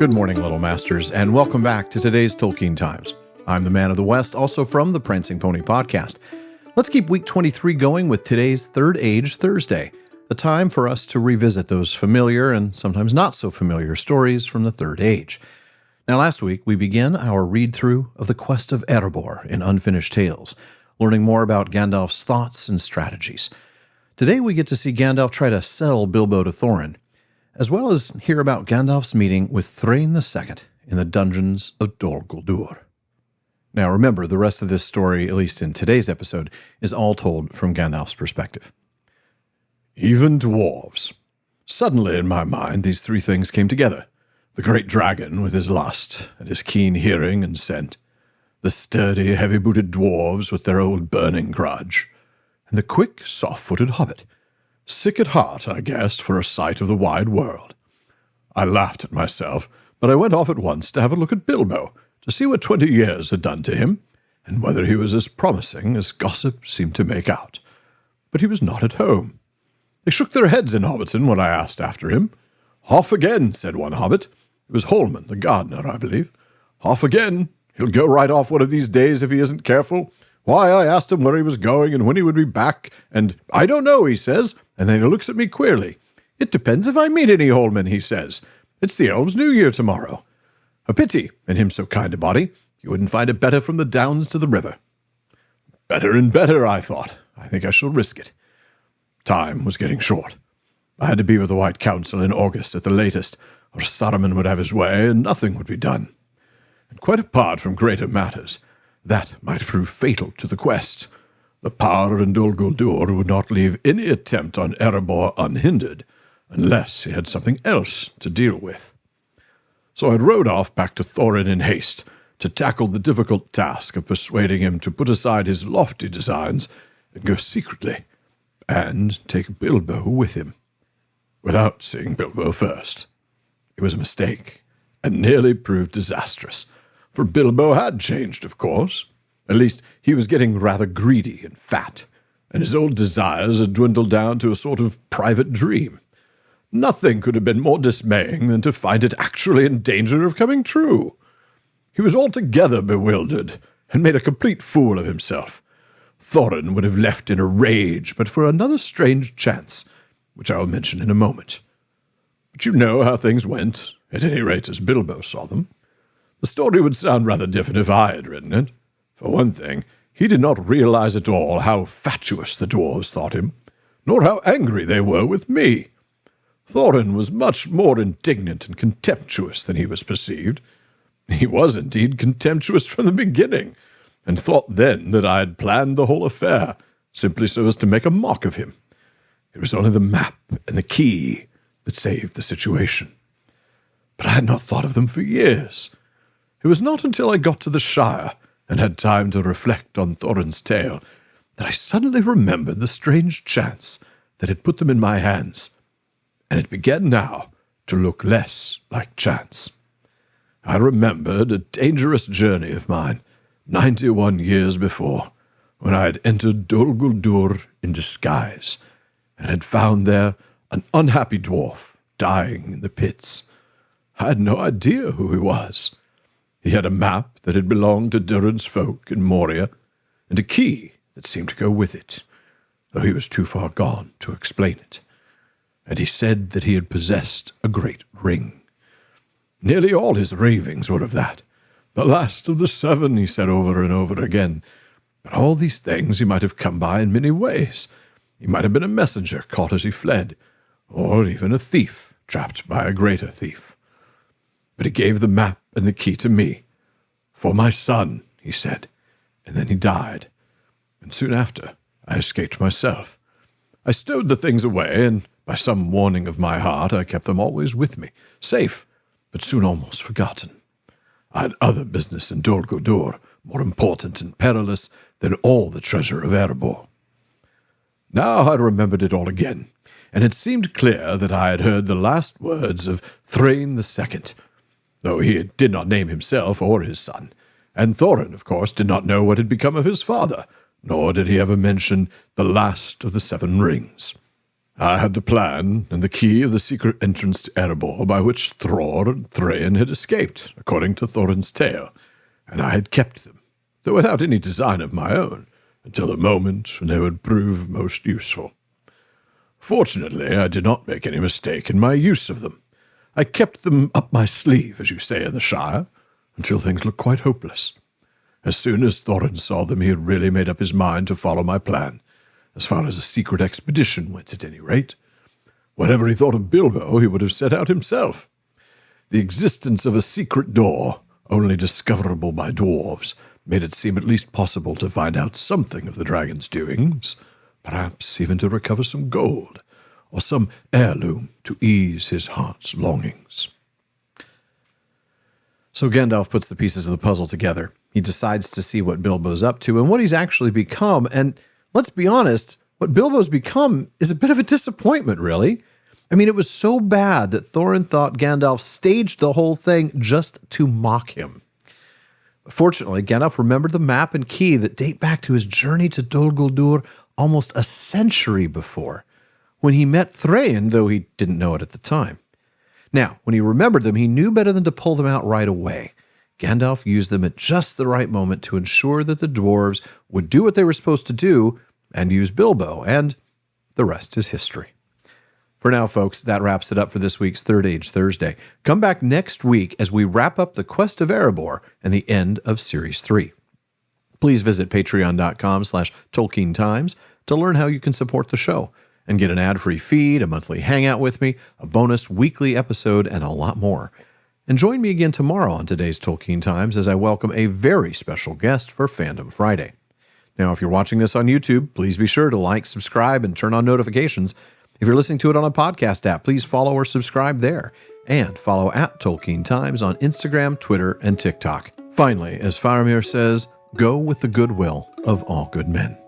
Good morning, Little Masters, and welcome back to today's Tolkien Times. I'm the Man of the West, also from the Prancing Pony podcast. Let's keep week 23 going with today's Third Age Thursday, a time for us to revisit those familiar and sometimes not so familiar stories from the Third Age. Now, last week, we began our read-through of the Quest of Erebor in Unfinished Tales, learning more about Gandalf's thoughts and strategies. Today, we get to see Gandalf try to sell Bilbo to Thorin, as well as hear about Gandalf's meeting with Thrain II in the dungeons of Dol Guldur. Now remember, the rest of this story, at least in today's episode, is all told from Gandalf's perspective. Even dwarves. Suddenly in my mind, these three things came together. The great dragon with his lust and his keen hearing and scent, the sturdy, heavy-booted dwarves with their old burning grudge, and the quick, soft-footed hobbit. Sick at heart, I guessed, for a sight of the wide world. I laughed at myself, but I went off at once to have a look at Bilbo, to see what 20 years had done to him, and whether he was as promising as gossip seemed to make out. But he was not at home. They shook their heads in Hobbiton when I asked after him. "Off again," said one hobbit. It was Holman, the gardener, I believe. "Off again. He'll go right off one of these days if he isn't careful. Why, I asked him where he was going and when he would be back, and 'I don't know,' he says, and then he looks at me queerly. 'It depends if I meet any Holman,' he says. 'It's the Elves' New Year tomorrow.' A pity, and him so kind a body. You wouldn't find it better from the downs to the river." Better and better, I thought. I think I shall risk it. Time was getting short. I had to be with the White Council in August at the latest, or Saruman would have his way and nothing would be done. And quite apart from greater matters, that might prove fatal to the quest. The power in Dol Guldur would not leave any attempt on Erebor unhindered, unless he had something else to deal with. So I rode off back to Thorin in haste, to tackle the difficult task of persuading him to put aside his lofty designs and go secretly, and take Bilbo with him, without seeing Bilbo first. It was a mistake, and nearly proved disastrous. For Bilbo had changed, of course. At least, he was getting rather greedy and fat, and his old desires had dwindled down to a sort of private dream. Nothing could have been more dismaying than to find it actually in danger of coming true. He was altogether bewildered, and made a complete fool of himself. Thorin would have left in a rage, but for another strange chance, which I will mention in a moment. But you know how things went, at any rate as Bilbo saw them. The story would sound rather different if I had written it. For one thing, he did not realize at all how fatuous the dwarves thought him, nor how angry they were with me. Thorin was much more indignant and contemptuous than he was perceived. He was indeed contemptuous from the beginning, and thought then that I had planned the whole affair, simply so as to make a mock of him. It was only the map and the key that saved the situation. But I had not thought of them for years. It was not until I got to the Shire and had time to reflect on Thorin's tale that I suddenly remembered the strange chance that had put them in my hands, and it began now to look less like chance. I remembered a dangerous journey of mine, 91 years before, when I had entered Dol Guldur in disguise, and had found there an unhappy dwarf dying in the pits. I had no idea who he was. He had a map that had belonged to Durin's folk in Moria, and a key that seemed to go with it, though he was too far gone to explain it. And he said that he had possessed a great ring. Nearly all his ravings were of that. The last of the 7, he said over and over again. But all these things he might have come by in many ways. He might have been a messenger caught as he fled, or even a thief trapped by a greater thief. But he gave the map and the key to me. "For my son," he said, and then he died. And soon after, I escaped myself. I stowed the things away, and by some warning of my heart, I kept them always with me, safe, but soon almost forgotten. I had other business in Dol Guldur, more important and perilous than all the treasure of Erebor. Now I remembered it all again, and it seemed clear that I had heard the last words of Thrain II, though he did not name himself or his son, and Thorin, of course, did not know what had become of his father, nor did he ever mention the last of the 7 rings. I had the plan and the key of the secret entrance to Erebor by which Thror and Thrain had escaped, according to Thorin's tale, and I had kept them, though without any design of my own, until the moment when they would prove most useful. Fortunately, I did not make any mistake in my use of them. I kept them up my sleeve, as you say in the Shire, until things looked quite hopeless. As soon as Thorin saw them, he had really made up his mind to follow my plan, as far as a secret expedition went at any rate. Whatever he thought of Bilbo, he would have set out himself. The existence of a secret door, only discoverable by dwarves, made it seem at least possible to find out something of the dragon's doings, perhaps even to recover some gold, or some heirloom to ease his heart's longings. So Gandalf puts the pieces of the puzzle together. He decides to see what Bilbo's up to and what he's actually become. And let's be honest, what Bilbo's become is a bit of a disappointment, really. I mean, it was so bad that Thorin thought Gandalf staged the whole thing just to mock him. Fortunately, Gandalf remembered the map and key that date back to his journey to Dol Guldur almost a century before, when he met Thrain, though he didn't know it at the time. Now, when he remembered them, he knew better than to pull them out right away. Gandalf used them at just the right moment to ensure that the dwarves would do what they were supposed to do and use Bilbo, and the rest is history. For now, folks, that wraps it up for this week's Third Age Thursday. Come back next week as we wrap up the Quest of Erebor and the end of Series 3. Please visit patreon.com/TolkienTimes to learn how you can support the show and get an ad-free feed, a monthly hangout with me, a bonus weekly episode, and a lot more. And join me again tomorrow on today's Tolkien Times as I welcome a very special guest for Fandom Friday. Now, if you're watching this on YouTube, please be sure to like, subscribe, and turn on notifications. If you're listening to it on a podcast app, please follow or subscribe there. And follow @Tolkien Times on Instagram, Twitter, and TikTok. Finally, as Faramir says, go with the goodwill of all good men.